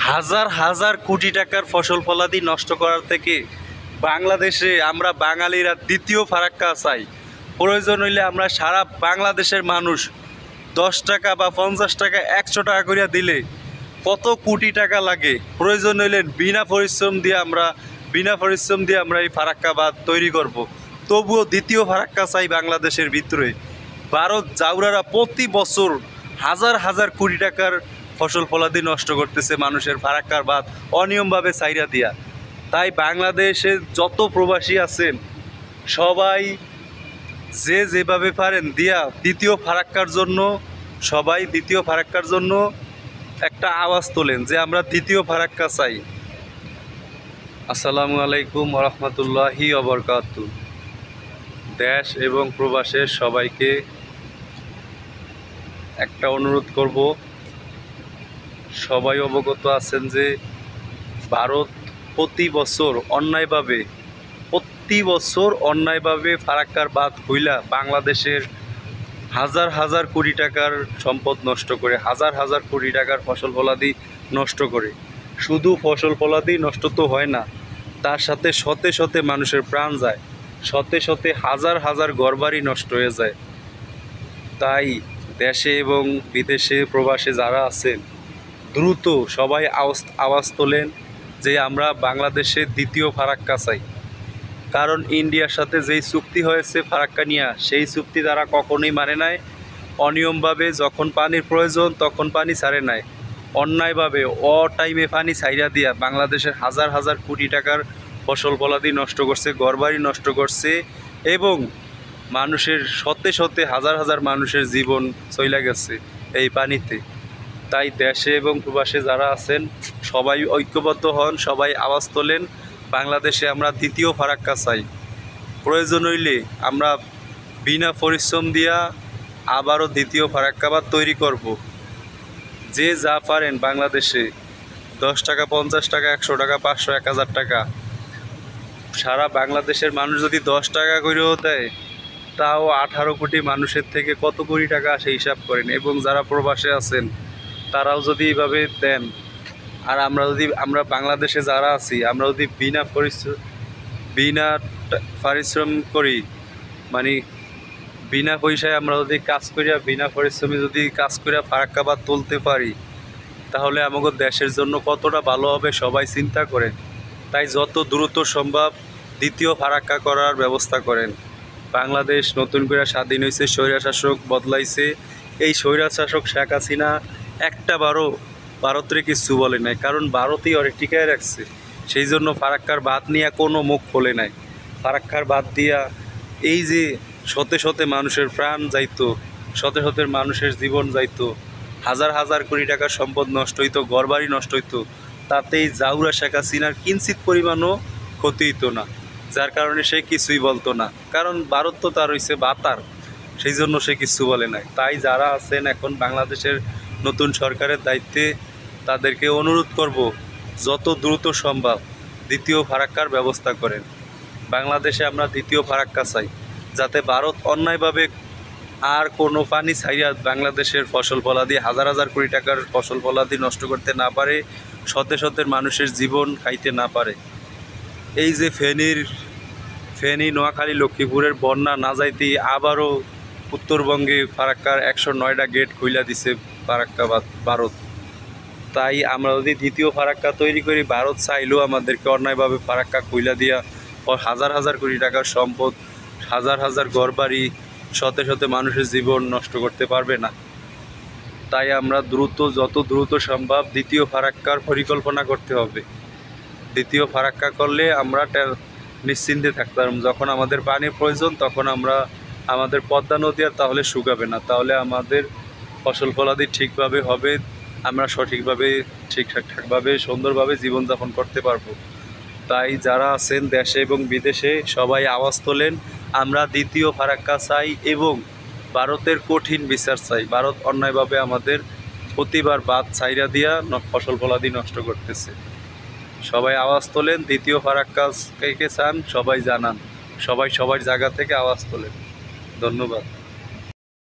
হাজার হাজার কোটি টাকার ফসল ফলাদি নষ্ট করার থেকে বাংলাদেশে আমরা বাঙালিরা দ্বিতীয় ফারাক্কা চাই। প্রয়োজন হইলে আমরা সারা বাংলাদেশের মানুষ 10 টাকা বা 50 টাকা 100 টাকা করে দিলে কত কোটি টাকা লাগে, প্রয়োজন হইলে বিনা পরিশ্রম দিয়ে আমরা এই ফারাক্কা বাঁধ তৈরি করব। তবুও দ্বিতীয় ফারাক্কা চাই বাংলাদেশের ভিতরে। ভারত জাউরারা প্রতি বছর হাজার হাজার কোটি টাকার ফসল ফলাদি নষ্ট করতেছে মানুষের ফারাক্কার বাঁধ অনিয়মভাবে চাইরা দিয়া। তাই বাংলাদেশে যত প্রবাসী আছেন সবাই যে যেভাবে পারেন দিয়া দ্বিতীয় ফারাক্কার জন্য একটা আওয়াজ তোলেন যে আমরা দ্বিতীয় ফারাক্কা চাই। আসসালামু আলাইকুম ওরহমতুল্লাহি ওবরকাতু। দেশ এবং প্রবাসের সবাইকে একটা অনুরোধ করব, সবাই অবগত আছেন যে ভারত প্রতি বছর অন্যায়ভাবে ফারাক্কার বাঁধ খুইলা বাংলাদেশের হাজার হাজার কোটি টাকার সম্পদ নষ্ট করে, হাজার হাজার কোটি টাকার ফসল ফলাদি নষ্ট করে। শুধু ফসল ফলাদি নষ্ট তো হয় না, তার সাথে শতে শতে মানুষের প্রাণ যায়, শতে শতে হাজার হাজার ঘরবাড়ি নষ্ট হয়ে যায়। তাই দেশে এবং বিদেশে প্রবাসে যারা আছেন দ্রুত সবাই আওয়াজ তোলেন যে আমরা বাংলাদেশে দ্বিতীয় ফারাক্কা চাই। কারণ ইন্ডিয়ার সাথে যেই চুক্তি হয়েছে ফারাক্কা নিয়ে, সেই চুক্তি তারা কখনোই মানে নাই। অনিয়মভাবে যখন পানির প্রয়োজন তখন পানি ছাড়ে নাই, অন্যায়ভাবে টাইমে পানি ছাইরা দিয়া বাংলাদেশের হাজার হাজার কোটি টাকার ফসল ফলাদি নষ্ট করছে, ঘরবাড়ি নষ্ট করছে এবং মানুষের শতে শতে হাজার হাজার মানুষের জীবন চইলা গেছে এই পানিতে। তাই দেশে এবং প্রবাসে যারা আছেন সবাই ঐক্যবদ্ধ হন, সবাই আওয়াজ তোলেন বাংলাদেশে আমরা দ্বিতীয় ফারাক্কা চাই। প্রয়োজন হইলে আমরা বিনা পরিশ্রম দিয়া আবারও দ্বিতীয় ফারাক্কা বাঁধ তৈরি করব। যে যা পারেন বাংলাদেশে 10 টাকা 50 টাকা 100 টাকা 500 1000 টাকা সারা বাংলাদেশের মানুষ যদি 10 টাকা করেও দেয় তাও 18 কোটি মানুষের থেকে কত কোটি টাকা আসে হিসাব করেন। এবং যারা প্রবাসে আছেন তারাও যদি এইভাবে দেন, আর আমরা বাংলাদেশে যারা আছি আমরা যদি বিনা পরিশ্রম করি, মানে বিনা পয়সায় আমরা যদি কাজ করিয়া বিনা পরিশ্রমে যদি কাজ করিয়া ফারাক্কা বাঁধ তুলতে পারি তাহলে আমাদের দেশের জন্য কতটা ভালো হবে সবাই চিন্তা করেন। তাই যত দ্রুত সম্ভব দ্বিতীয় ফারাক্কা করার ব্যবস্থা করেন। বাংলাদেশ নতুন করে স্বাধীন হয়েছে, স্বৈরশাসক বদলাইছে। এই স্বৈরশাসক শেখ হাসিনা একটা ভারতের কিছু বলে নাই, কারণ ভারতই অনেক টিকায় রাখছে। সেই জন্য ফারাক্কার বাঁধ নিয়ে কোনো মুখ খোলে নাই। ফারাক্কার বাঁধ দিয়া এই যে শতে শতে মানুষের প্রাণ যাইতো, শতে শতে মানুষের জীবন যাইতো, হাজার হাজার কোটি টাকার সম্পদ নষ্ট হইতো, ঘরবাড়ি নষ্ট হইতো, তাতেই জাউরা শেখ হাসিনার কিঞ্চিত পরিমাণও ক্ষতি হইতো না, যার কারণে সে কিছুই বলতো না। কারণ ভারত তো তার হইছে বাতার, সেই জন্য সে কিছু বলে নাই। তাই যারা আছেন এখন বাংলাদেশের নতুন সরকারের দায়িত্বে তাদেরকে অনুরোধ করব যত দ্রুত সম্ভব দ্বিতীয় ফারাক্কার ব্যবস্থা করেন। বাংলাদেশে আমরা দ্বিতীয় ফারাক্কা চাই, যাতে ভারত অন্যায়ভাবে আর কোনো পানি ছাইয়া বাংলাদেশের ফসল ফলাদি হাজার হাজার কোটি টাকার ফসল ফলাদি নষ্ট করতে না পারে, শতে শতের মানুষের জীবন খাইতে না পারে। এই যে ফেনী নোয়াখালী লক্ষ্মীপুরের বন্যা না যাইতেই আবারও উত্তরবঙ্গে ফারাক্কার 109টা গেট খুইলা দিছে ফারাক্কা ভারত। তাই আমরা যদি দ্বিতীয় ফারাক্কা তৈরি করি, ভারত চাইলেও আমাদেরকে অন্যায়ভাবে ফারাক্কা খুইলা দিয়া হাজার হাজার কোটি টাকার সম্পদ, হাজার হাজার ঘরবাড়ি, শতে শতে মানুষের জীবন নষ্ট করতে পারবে না। তাই আমরা যত দ্রুত সম্ভব দ্বিতীয় ফারাক্কার পরিকল্পনা করতে হবে। দ্বিতীয় ফারাক্কা করলে আমরা নিশ্চিন্তে থাকতাম, যখন আমাদের পানির প্রয়োজন তখন আমাদের পদ্মা নদী আর তাহলে শুকাবে না, তাহলে আমাদের ফসল ফলাদি ঠিকভাবে হবে, আমরা ঠিকঠাকভাবে সুন্দরভাবে জীবনযাপন করতে পারবো। তাই যারা আছেন দেশে এবং বিদেশে সবাই আওয়াজ তোলেন আমরা দ্বিতীয় ফারাক্কা চাই এবং ভারতের কঠিন বিচার চাই। ভারত অন্যায়ভাবে আমাদের প্রতিবার বাঁধ ছাইরা দিয়া ফসল ফলাদি নষ্ট করতেছে। সবাই আওয়াজ তোলেন দ্বিতীয় ফারাক্কা কে চান সবাই জানান, সবাই সবার জায়গা থেকে আওয়াজ তোলেন। ধন্যবাদ।